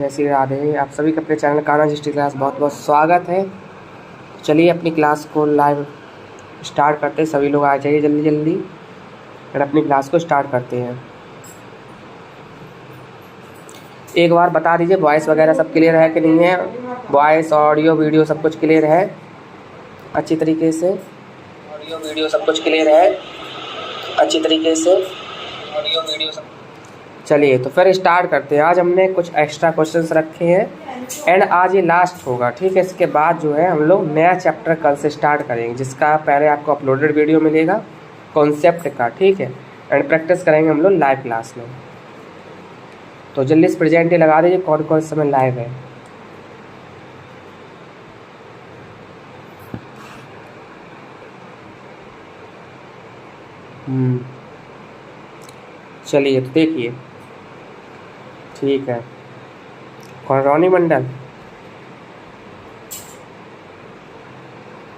जय श्री राधे। आप सभी का अपने चैनल कान्हा हिस्ट्री क्लास बहुत बहुत स्वागत है। चलिए अपनी क्लास को लाइव स्टार्ट करते हैं। सभी लोग आ जाइए जल्दी जल्दी और अपनी क्लास को स्टार्ट करते हैं। एक बार बता दीजिए वॉइस वगैरह सब क्लियर है कि नहीं है। वॉइस ऑडियो वीडियो सब कुछ क्लियर है अच्छी तरीके से। ऑडियो वीडियो सब कुछ क्लियर है अच्छी तरीके से। ऑडियो वीडियो सब। चलिए तो फिर स्टार्ट करते हैं। आज हमने कुछ एक्स्ट्रा क्वेश्चंस रखे हैं एंड आज ये लास्ट होगा, ठीक है। इसके बाद जो है हम लोग नया चैप्टर कल से स्टार्ट करेंगे, जिसका पहले आपको अपलोडेड वीडियो मिलेगा कॉन्सेप्ट का, ठीक है। एंड प्रैक्टिस करेंगे हम लोग लाइव क्लास में। तो जल्दी से प्रेजेंट लगा दीजिए कौन कौन समय लाइव है। चलिए तो देखिए, ठीक है। कौन? रोनी मंडल।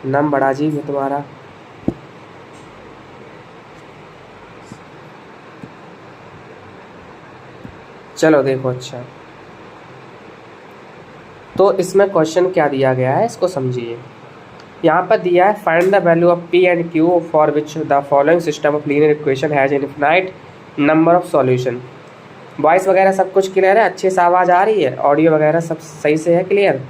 नाम बड़ा अजीब है तुम्हारा। चलो देखो, अच्छा तो इसमें क्वेश्चन क्या दिया गया है इसको समझिए। यहाँ पर दिया है find the value of P and Q for which the following system of linear equation has infinite number of solution. Voice वगैरह सब कुछ क्लियर है, अच्छे से आवाज़ आ रही है, ऑडियो वगैरह सब सही से है क्लियर।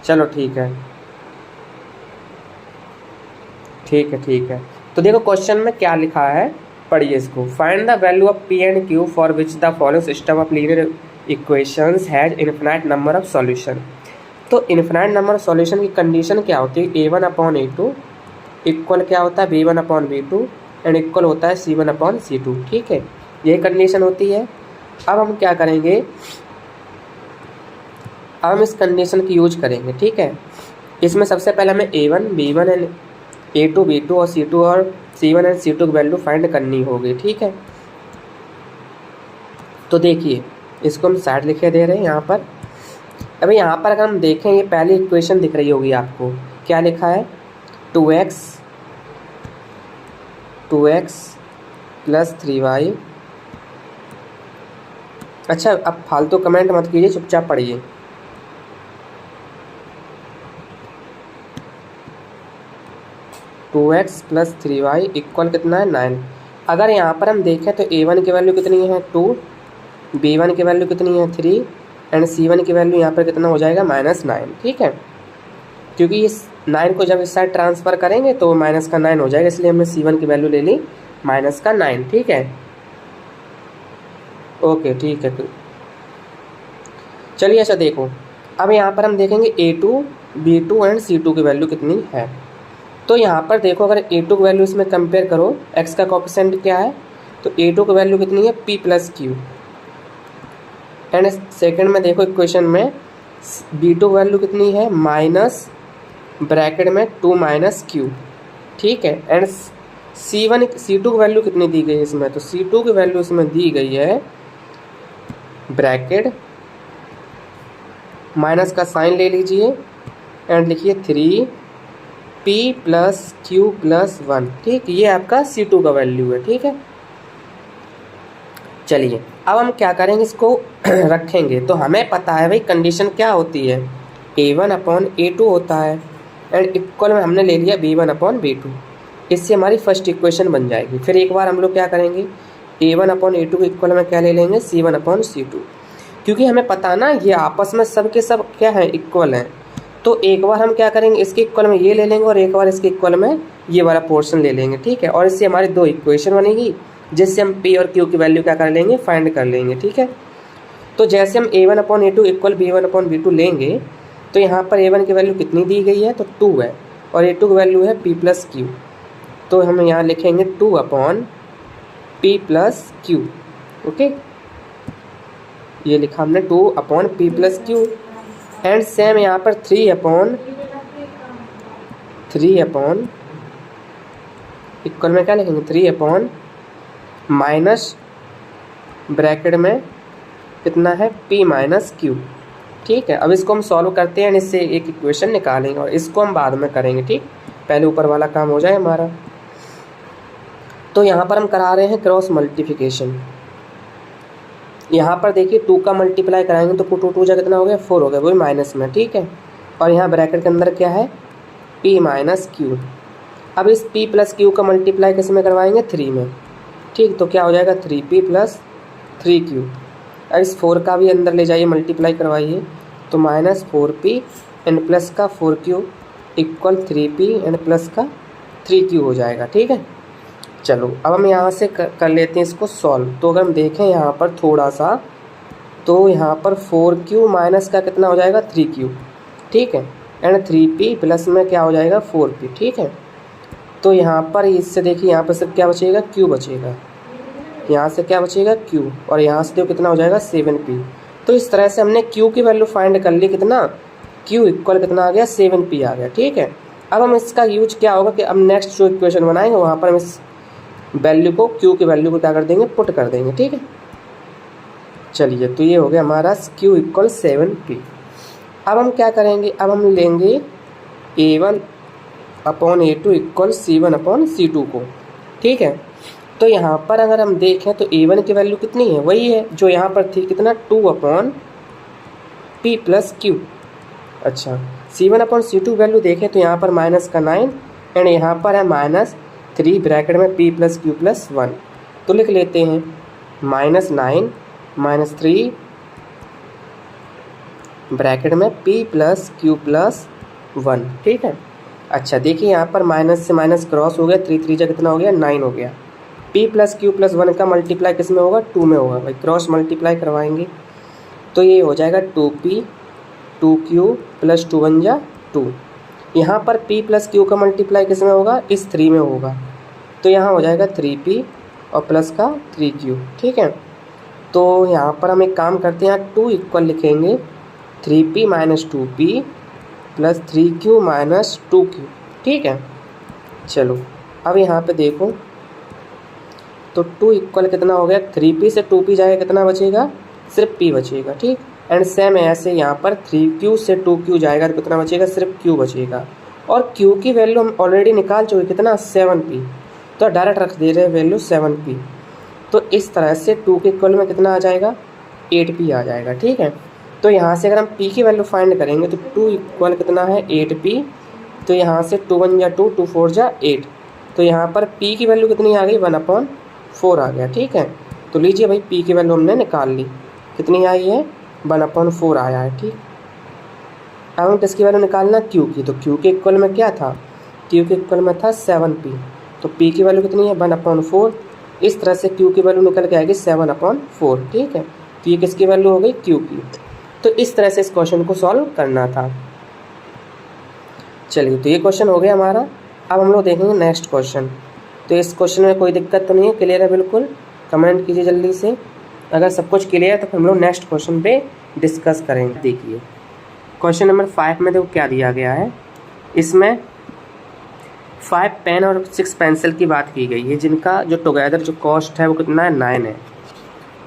चलो ठीक है, ठीक है, ठीक है। तो देखो क्वेश्चन में क्या लिखा है, पढ़िए इसको। Find the value of P and Q for which the following system of linear equations has infinite number of solution. तो इनफिनाइट नंबर ऑफ सॉल्यूशन की कंडीशन क्या होती है? A1/A2 इक्वल क्या होता है? B1/B2 एंड इक्वल होता है C1/C2, ठीक है। यही कंडीशन होती है। अब हम क्या करेंगे, अब हम इस कंडीशन की यूज करेंगे, ठीक है। इसमें सबसे पहले हमें A1, B1 and A2, B2 और C2 और C1 एंड C2 की वैल्यू फाइंड करनी होगी, ठीक है। तो देखिए इसको हम साइड लिखे दे रहे हैं यहाँ पर। अभी यहाँ पर अगर हम देखें, ये पहली इक्वेशन दिख रही होगी आपको, क्या लिखा है? 2x plus 3y। अच्छा अब फालतू कमेंट मत कीजिए, चुपचाप पढ़िए। 2x प्लस 3y इक्वल कितना है? 9। अगर यहाँ पर हम देखें तो A1 की वैल्यू कितनी है? 2, B1 की वैल्यू कितनी है? 3 एंड C1 की वैल्यू यहाँ पर कितना हो जाएगा? -9, ठीक है। क्योंकि इस 9 को जब इस साइड ट्रांसफ़र करेंगे तो माइनस का 9 हो जाएगा, इसलिए हमने C1 की वैल्यू ले ली -9, ठीक है। ओके ठीक है। चलिए अच्छा देखो, अब यहाँ पर हम देखेंगे A2, B2 एंड C2 की वैल्यू कितनी है। तो यहाँ पर देखो, अगर A2 की वैल्यू इसमें कंपेयर करो, x का कोएफिशिएंट क्या है, तो A2 की वैल्यू कितनी है? P plus Q। And second में देखो इक्वेशन में B2 की वैल्यू कितनी है? माइनस ब्रैकेट में 2 माइनस Q, ठीक है। एंड C2 की वैल्यू कितनी दी गई है इसमें? तो C2 की वैल्यू इसमें दी गई है, ब्रैकेट माइनस का साइन ले लीजिए एंड लिखिए 3P प्लस Q प्लस 1, ठीक। ये आपका C2 का वैल्यू है, ठीक है। चलिए अब हम क्या करेंगे, इसको रखेंगे। तो हमें पता है भाई कंडीशन क्या होती है, A1/A2 होता है एंड इक्वल में हमने ले लिया B1/B2। इससे हमारी फर्स्ट इक्वेशन बन जाएगी। फिर एक बार हम लोग क्या करेंगे, A1/A2 के इक्वल में क्या ले लेंगे? C1/C2। क्योंकि हमें पता ना ये आपस में सब के सब क्या है? इक्वल हैं। तो एक बार हम क्या करेंगे, इसके इक्वल में ये ले लेंगे और एक बार इसके इक्वल में ये वाला पोर्शन ले लेंगे, ठीक है। और इससे हमारी दो इक्वेशन बनेगी, जिससे हम P और Q की वैल्यू क्या कर लेंगे? फाइंड कर लेंगे, ठीक है। तो जैसे हम A1/A2 इक्वल B1/B2 लेंगे, तो यहाँ पर A1 की वैल्यू कितनी दी गई है? तो 2 है और A2 की वैल्यू है P प्लस Q। तो हम यहाँ लिखेंगे 2/P प्लस Q, ओके। ये लिखा हमने 2/P plus Q। And same यहाँ पर 3/, इक्वल में क्या लिखेंगे? 3/ माइनस ब्रैकेट में कितना है? P माइनस Q, ठीक है। अब इसको हम सॉल्व करते हैं, इससे एक इक्वेशन निकालेंगे और इसको हम बाद में करेंगे। ठीक, पहले ऊपर वाला काम हो जाए हमारा। तो यहाँ पर हम करा रहे हैं क्रॉस मल्टीप्लिकेशन। यहाँ पर देखिए 2 का मल्टीप्लाई कराएंगे तो 2 2 जा कितना हो गया 4 हो गया, वही माइनस में। ठीक है, और यहाँ ब्रैकेट के अंदर क्या है p माइनस क्यू। अब इस p प्लस क्यू का मल्टीप्लाई किस में करवाएंगे 3 में। ठीक, तो क्या हो जाएगा 3p प्लस 3q। अब इस 4 का भी अंदर ले जाइए, मल्टीप्लाई करवाइए, तो माइनस 4p एंड प्लस का 4q equal 3p and plus का 3q हो जाएगा। ठीक है, चलो अब हम यहाँ से कर लेते हैं इसको सॉल्व। तो अगर हम देखें यहाँ पर थोड़ा सा, तो यहाँ पर 4q माइनस का कितना हो जाएगा 3q। ठीक है, एंड 3p प्लस में क्या हो जाएगा 4p। ठीक है, तो यहाँ पर इससे देखिए यहाँ पर सिर्फ क्या बचेगा q बचेगा, यहाँ से क्या बचेगा q, और यहाँ से देखो कितना हो जाएगा 7p। तो इस तरह से हमने q की वैल्यू फाइंड कर ली, कितना q इक्वल कितना आ गया 7p आ गया। ठीक है, अब हम इसका यूज क्या होगा कि अब नेक्स्ट जो इक्वेशन बनाएंगे वहाँ पर हम इस वैल्यू को q की वैल्यू को क्या कर देंगे पुट कर देंगे। ठीक है, चलिए तो ये हो गया हमारा q इक्वल 7p। अब हम क्या करेंगे, अब हम लेंगे a1 upon a2 equal c1 upon c2 को। ठीक है, तो यहाँ पर अगर हम देखें तो a1 की वैल्यू कितनी है, वही है जो यहाँ पर थी, कितना 2 अपॉन p प्लस q। अच्छा, c1 अपॉन c2 वैल्यू देखें तो यहाँ पर माइनस का 9 एंड यहाँ पर है माइनस 3 ब्रैकेट में p प्लस q प्लस 1। तो लिख लेते हैं माइनस 9 माइनस 3 ब्रैकेट में p प्लस q प्लस 1। ठीक है, अच्छा देखिए यहाँ पर माइनस से माइनस क्रॉस हो गया, 3 3 जा कितना हो गया 9 हो गया। p प्लस q प्लस 1 का मल्टीप्लाई किस में होगा 2 में होगा, भाई क्रॉस मल्टीप्लाई करवाएंगे तो ये हो जाएगा 2p 2q प्लस 2 1 जा 2। यहाँ पर p प्लस q का मल्टीप्लाई किस में होगा इस 3 में होगा, तो यहाँ हो जाएगा 3p और प्लस का 3q। ठीक है, तो यहाँ पर हम एक काम करते हैं, यहाँ 2 इक्वल लिखेंगे 3p minus 2p plus 3q minus 2q। ठीक है, चलो अब यहाँ पे देखो तो 2 इक्वल कितना हो गया 3p से 2p जाएगा कितना बचेगा सिर्फ p बचेगा। ठीक, एंड सेम ऐसे यहाँ पर 3q से 2q जाएगा तो कितना बचेगा सिर्फ q बचेगा, और q की वैल्यू हम ऑलरेडी निकाल चुके कितना 7p, तो डायरेक्ट रख दे रहे हैं वैल्यू 7p। तो इस तरह से 2 के इक्वल में कितना आ जाएगा 8p आ जाएगा। ठीक है, तो यहाँ से अगर हम p की वैल्यू फाइंड करेंगे तो 2 इक्वल कितना है 8p, तो यहाँ से 2 1 जा 2 2 4 जा 8, तो यहाँ पर p की वैल्यू कितनी आ गई 1/4 आ गया। ठीक है, तो लीजिए भाई p की वैल्यू हमने निकाल ली, कितनी आई है 1/4 आया है। ठीक, अब हम किसकी वैल्यू निकालना q की, तो q के इक्वल में क्या था q के इक्वल में था 7p, तो p की वैल्यू कितनी है 1/4। इस तरह से q की वैल्यू निकल के आएगी 7/4। ठीक है, तो ये किसकी वैल्यू हो गई q की। तो इस तरह से इस क्वेश्चन को सॉल्व करना था। चलिए तो ये क्वेश्चन हो गया हमारा। अब हम लोग देखेंगे नेक्स्ट क्वेश्चन। तो इस क्वेश्चन में कोई दिक्कत तो नहीं है, क्लियर है बिल्कुल, कमेंट कीजिए जल्दी से। अगर सब कुछ क्लियर है तो हम लोग नेक्स्ट क्वेश्चन पे डिस्कस करेंगे। देखिए क्वेश्चन नंबर 5 में देखो क्या दिया गया है, इसमें 5 पेन और 6 पेंसिल की बात की गई है, जिनका जो टुगेदर जो कॉस्ट है वो कितना है 9 है।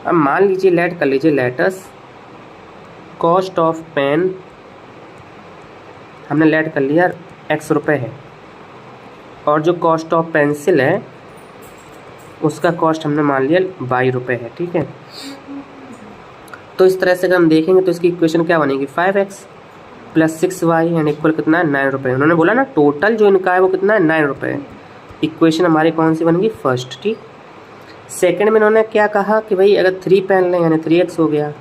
अब मान लीजिए लेट कर लीजिए, लेटस कॉस्ट ऑफ पेन हमने लेट कर लिया x रुपये है, और जो कॉस्ट ऑफ पेंसिल है उसका कॉस्ट हमने मान लिया y रुपये है। ठीक है, तो इस तरह से अगर हम देखेंगे तो इसकी इक्वेशन क्या बनेगी 5x plus 6y and equal कितना है 9 रुपये। उन्होंने बोला ना टोटल जो इनका है वो कितना है 9 रुपये। इक्वेशन हमारी कौन सी बनेगी फर्स्ट। ठीक, सेकंड में उन्होंने क्या कहा कि भाई अगर 3 पेन लें यानी 3x हो गया,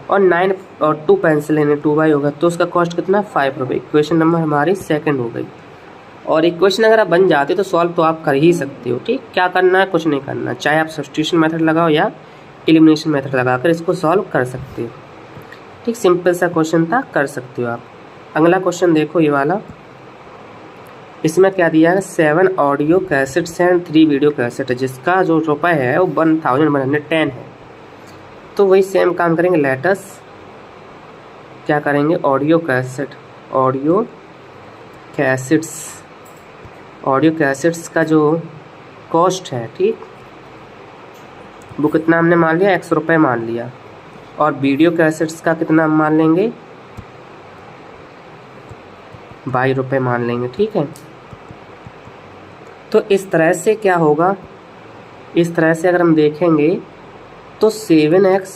और 9 और 2 पेंसिल यानी 2y होगा, तो उसका कॉस्ट कितना 5 रुपये। इक्वेशन नंबर हमारी सेकंड हो गई। और इक्वेशन अगर आप बन जाती तो सॉल्व तो आप कर ही सकते हो। ठीक, क्या करना है कुछ नहीं करना, चाहे आप सब्स्टिट्यूशन मेथड लगाओ या एलिमिनेशन मेथड लगाकर इसको सॉल्व कर सकते हो। ठीक, सिंपल सा क्वेश्चन था, कर सकते हो आप। अगला क्वेश्चन देखो ये वाला, इसमें क्या दिया है 7 audio cassettes and 3 video cassette, जिसका जो रुपये है वो 1110 है। तो वही सेम काम करेंगे, लेटस क्या करेंगे ऑडियो कैसेट्स का जो कॉस्ट है, ठीक, वो कितना हमने मान लिया x रुपये मान लिया, और वीडियो कैसेट्स का कितना हम मान लेंगे, 22 रुपये मान लेंगे। ठीक है, तो इस तरह से क्या होगा, इस तरह से अगर हम देखेंगे तो 7x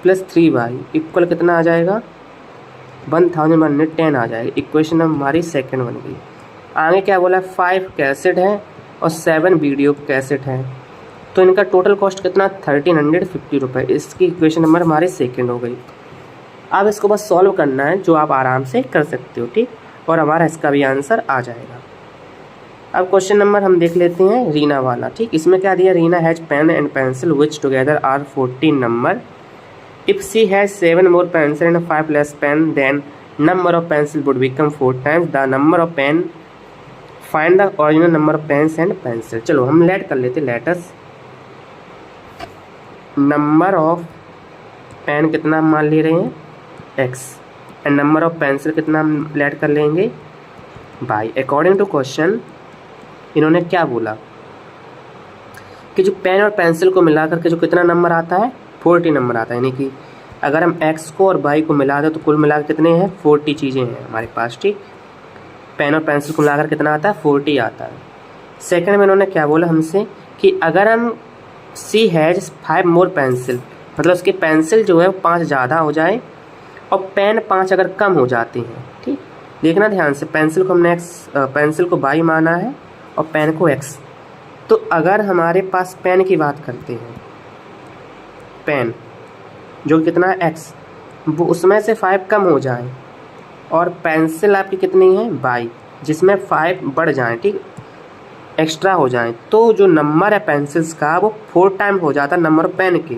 + 3y इक्वल कितना आ जाएगा, 1110 आ जाएगा। इक्वेशन हमारी सेकंड बन गई। आगे क्या बोला, 5 कैसेट है और 7 वीडियो कैसेट है, तो इनका टोटल कॉस्ट कितना, 1350 रुपये। इसकी इक्वेशन नंबर हमारी सेकंड हो गई। अब इसको बस सॉल्व करना है, जो आप आराम से कर सकते हो। ठीक, और हमारा इसका भी आंसर आ जाएगा। अब क्वेश्चन नंबर हम देख लेते हैं रीना वाला। ठीक, इसमें क्या दिया, Reena has pen and pencil which together are 14 number. If she has 7 more pencil and 5 less pen, then number of pencil would become 4 times the number of pen. Find the original number of pens and pencil। चलो हम late कर लेते, latus number of pen कितना हम मान ले रहे हैं, x, and number of pencil कितना हम लेट कर लेंगे, y। अकॉर्डिंग टू क्वेश्चन इन्होंने क्या बोला कि जो पेन और पेंसिल को मिला करके जो कितना नंबर आता है, 40 नंबर आता है। यानी कि अगर हम x को और y को मिला दें तो कुल मिलाकर कितने हैं, 40 चीज़ें हैं हमारे पास। ठीक, पेन और पेंसिल को मिलाकर कितना आता है, 40 आता है। सेकंड में इन्होंने क्या बोला हमसे कि अगर हम C हैज 5 more पेंसिल, मतलब उसकी पेंसिल जो है 5 ज़्यादा हो जाए और पेन 5 अगर कम हो जाती हैं। ठीक, देखना ध्यान से, पेंसिल को हमने पेंसिल को y माना है और पेन को x। तो अगर हमारे पास पेन की बात करते हैं, पेन जो कितना है x, वो उसमें से 5 कम हो जाए और पेंसिल आपकी कितनी है y, जिसमें 5 बढ़ जाएं, ठीक, एक्स्ट्रा हो जाएं, तो जो नंबर है पेंसिल्स का वो 4 टाइम हो जाता है नंबर पेन के।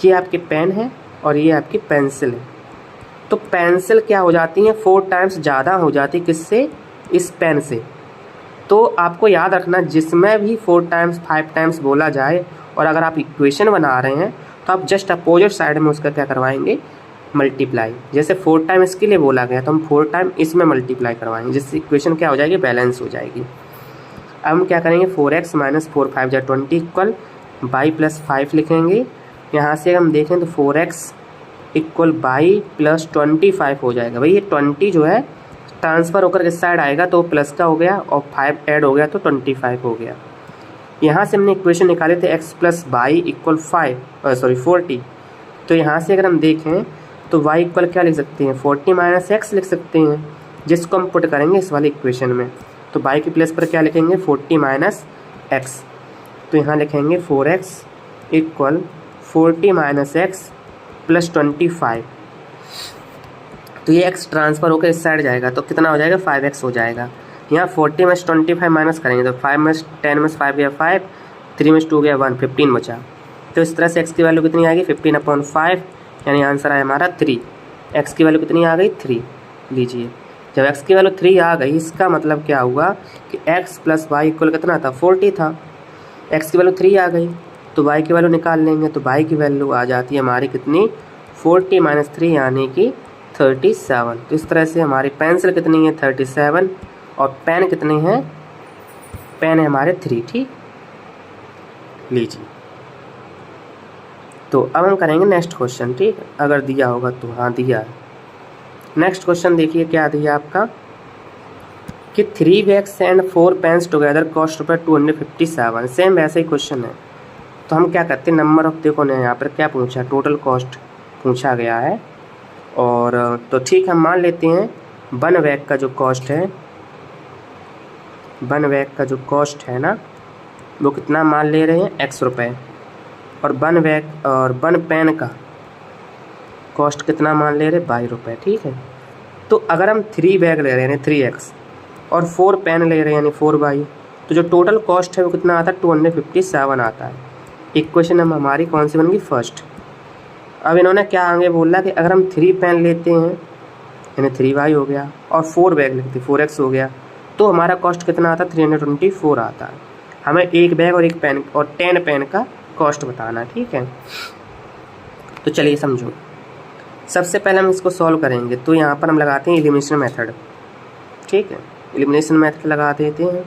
ये आपके पेन है और ये आपकी पेंसिल है, तो पेंसिल क्या हो जाती है, 4 टाइम्स ज़्यादा हो जाती है किससे, इस पेन से। तो आपको याद रखना, जिसमें भी 4 टाइम्स 5 टाइम्स बोला जाए और अगर आप इक्वेशन बना रहे हैं तो आप जस्ट अपोजिट साइड में उसका क्या करवाएंगे, मल्टीप्लाई। जैसे 4 टाइम इसके लिए बोला गया तो हम 4 टाइम इसमें मल्टीप्लाई करवाएंगे, जिससे इक्वेशन क्या हो जाएगी, बैलेंस हो जाएगी। अब हम क्या करेंगे, 4x - 4 5 = 20 इक्वल y + 5 लिखेंगे। यहाँ से हम देखें तो 4x = y + 25 हो जाएगा। भाई ये 20 जो है ट्रांसफ़र होकर इस साइड आएगा तो प्लस का हो गया और 5 ऐड हो गया तो 25 हो गया। यहाँ से हमने इक्वेशन निकाले थे x + y = 40। तो यहाँ से अगर हम देखें तो y इक्वल क्या लिख सकते हैं, 40 - x लिख सकते हैं, जिसको हम पुट करेंगे इस वाले इक्वेशन में। तो y की प्लेस पर क्या लिखेंगे, 40 - x। तो यहाँ लिखेंगे 4x = 40 - x + 25। तो ये x ट्रांसफ़र होकर इस साइड जाएगा तो कितना हो जाएगा, 5x हो जाएगा। यहाँ 40 में से 25 माइनस करेंगे तो 5 में से 10 में से 5 गया 5, 3 में से 2 गया 1, 15 बचा। तो इस तरह से x की वैल्यू कितनी आएगी, 15/5, यानी आंसर आया हमारा 3। x की वैल्यू कितनी आ गई, 3। लीजिए, जब x की वैल्यू 3 आ गई, इसका मतलब क्या हुआ कि x + y इक्वल कितना था, 40 था। x की वैल्यू 3 आ गई तो y की वैल्यू निकाल लेंगे, तो y की वैल्यू आ जाती है हमारी कितनी, 40 - 3 यानी कि 37। तो इस तरह से हमारी पेंसिल कितनी है, 37, और पेन कितने हैं, पेन है हमारे 3। ठीक, लीजिए, तो अब हम करेंगे नेक्स्ट क्वेश्चन। ठीक, अगर दिया होगा तो, हाँ दिया है। नेक्स्ट क्वेश्चन देखिए क्या दिया आपका कि 3 bags and 4 pens together cost ₹257। Same वैसे ही क्वेश्चन है। तो हम क्या करते हैं, नंबर ऑफ, देखो ना यहाँ पर क्या पूछा, टोटल कॉस्ट पूछा गया है। और तो ठीक, हम मान लेते हैं 1 बैग का जो कॉस्ट है, 1 बैग का जो कॉस्ट है ना, वो कितना मान ले रहे हैं, x रुपये। और 1 बैग और 1 पेन का कॉस्ट कितना मान ले रहे हैं, 22 रुपये। ठीक है, तो अगर हम 3 बैग ले रहे हैं यानी 3x और 4 पेन ले रहे हैं यानी 4y, तो जो टोटल कॉस्ट है वो कितना आता है, 257 आता है। इक्वेशन हम हमारी कौन सी बन गई, फर्स्ट। अब इन्होंने क्या आगे बोला कि अगर हम 3 पेन लेते हैं यानी 3y हो गया और 4 बैग लेते 4x हो गया, तो हमारा कॉस्ट कितना आता है, 324 आता है। हमें 1 बैग और 1 पेन और 10 पेन का कॉस्ट बताना। ठीक है, तो चलिए समझो। सबसे पहले हम इसको सॉल्व करेंगे, तो यहाँ पर हम लगाते हैं एलिमिनेशन मेथड। ठीक है, एलिमिनेशन मेथड लगा देते हैं।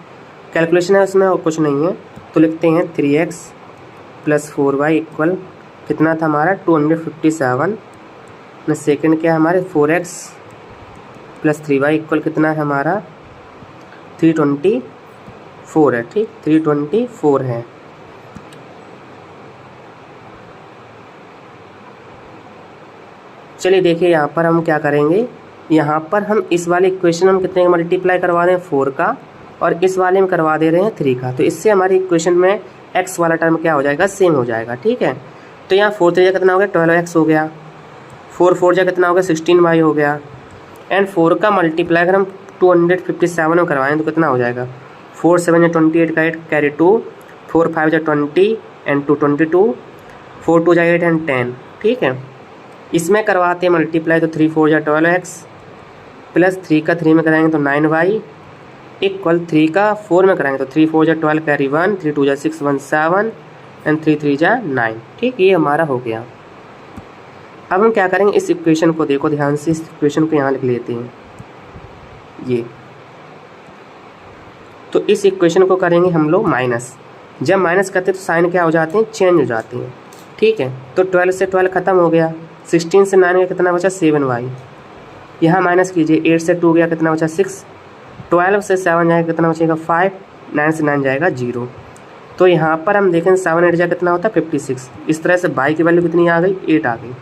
कैलकुलेशन है उसमें और कुछ नहीं है, तो लिखते हैं 3x + 4y = कितना था हमारा 257, सेकेंड क्या है हमारे 4x प्लस 3y इक्वल कितना है हमारा 324 है। ठीक, 324 है। चलिए देखिए यहाँ पर हम क्या करेंगे, यहाँ पर हम इस वाले इक्वेशन हम कितने का मल्टीप्लाई करवा रहे हैं 4 का, और इस वाले में करवा दे रहे हैं 3 का। तो इससे हमारी इक्वेशन में x वाला टर्म क्या हो जाएगा, सेम हो जाएगा। ठीक है, तो यहाँ 4 3 कितना हो गया 12x हो गया, 4 4 जा कितना हो गया 16y हो गया, एंड 4 का मल्टीप्लाई अगर हम 257 में करवाएं तो कितना हो जाएगा 4 7 या 28 का 8 कैरी 2, 4 5 जा 20 एंड 2 22, 4 2 जा 8 एंड 10। ठीक है, इसमें करवाते हैं मल्टीप्लाई तो 3 4 जा 12x प्लस 3 का 3 में कराएंगे तो 9y इक्वल 3 का 4 में कराएंगे तो 3 4 जा 12 कैरी 1, 3 2 जा 6 1 7 एंड 3 3 जा 9। ठीक, ये हमारा हो गया। अब हम क्या करेंगे, इस इक्वेशन को देखो ध्यान से, इस इक्वेशन को यहाँ लिख लेते हैं ये। तो इस इक्वेशन को करेंगे हम लोग माइनस, जब माइनस करते हैं तो साइन क्या हो जाते हैं, चेंज हो जाते हैं। ठीक है, तो 12 से 12 खत्म हो गया, 16 से 9 गया कितना बचा 7y, यहाँ माइनस कीजिए, 8 से 2 गया कितना बचा 6, 12 से 7 जाएगा कितना बचेगा 5, 9 से 9 जाएगा 0। तो यहाँ पर हम देखें 7 8 जा कितना होता है 56। इस तरह से y की वैल्यू कितनी आ गई, 8 आ गई।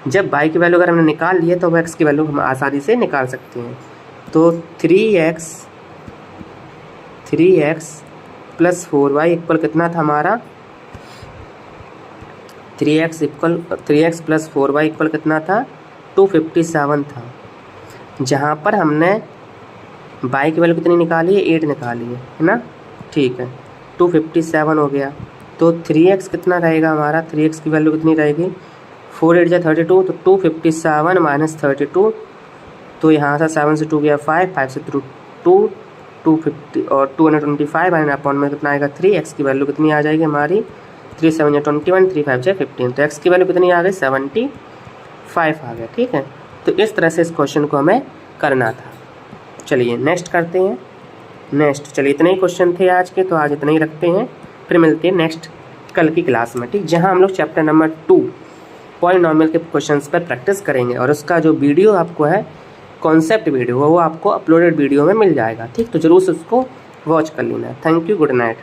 जब y की वैल्यू अगर हमने निकाल लिया तो x की वैल्यू हम आसानी से निकाल सकते हैं। तो 3x प्लस 4y इक्वल कितना था हमारा, 3x प्लस 4y इक्वल कितना था 257 था। जहाँ पर हमने y की वैल्यू कितनी निकाली है, 8 निकाली है ना। ठीक है, 257 हो गया। तो 3x कितना रहेगा हमारा, 3x की वैल्यू कितनी रहेगी 4 8 जा 32, तो 257 माइनस 32, तो यहाँ से 7 से 2 गया 5, 5 से 2 250 और 225 एंड अपॉन में कितना आएगा 3। x की वैल्यू कितनी आ जाएगी हमारी 3 7 या 21, 3 5 या 15, तो x की वैल्यू कितनी आ गई 75 आ गया। ठीक है, तो इस तरह से इस क्वेश्चन को हमें करना था। चलिए नेक्स्ट करते हैं। नेक्स्ट, चलिए इतने ही क्वेश्चन थे आज के, तो आज इतने ही रखते हैं, फिर मिलते हैं नेक्स्ट कल की क्लास में। ठीक, जहाँ हम लोग चैप्टर नंबर 2 पॉलिनॉमियल के क्वेश्चंस पर प्रैक्टिस करेंगे, और उसका जो वीडियो आपको है कॉन्सेप्ट वीडियो वो आपको अपलोडेड वीडियो में मिल जाएगा। ठीक, तो जरूर से उसको वॉच कर लेना। Thank you, good night.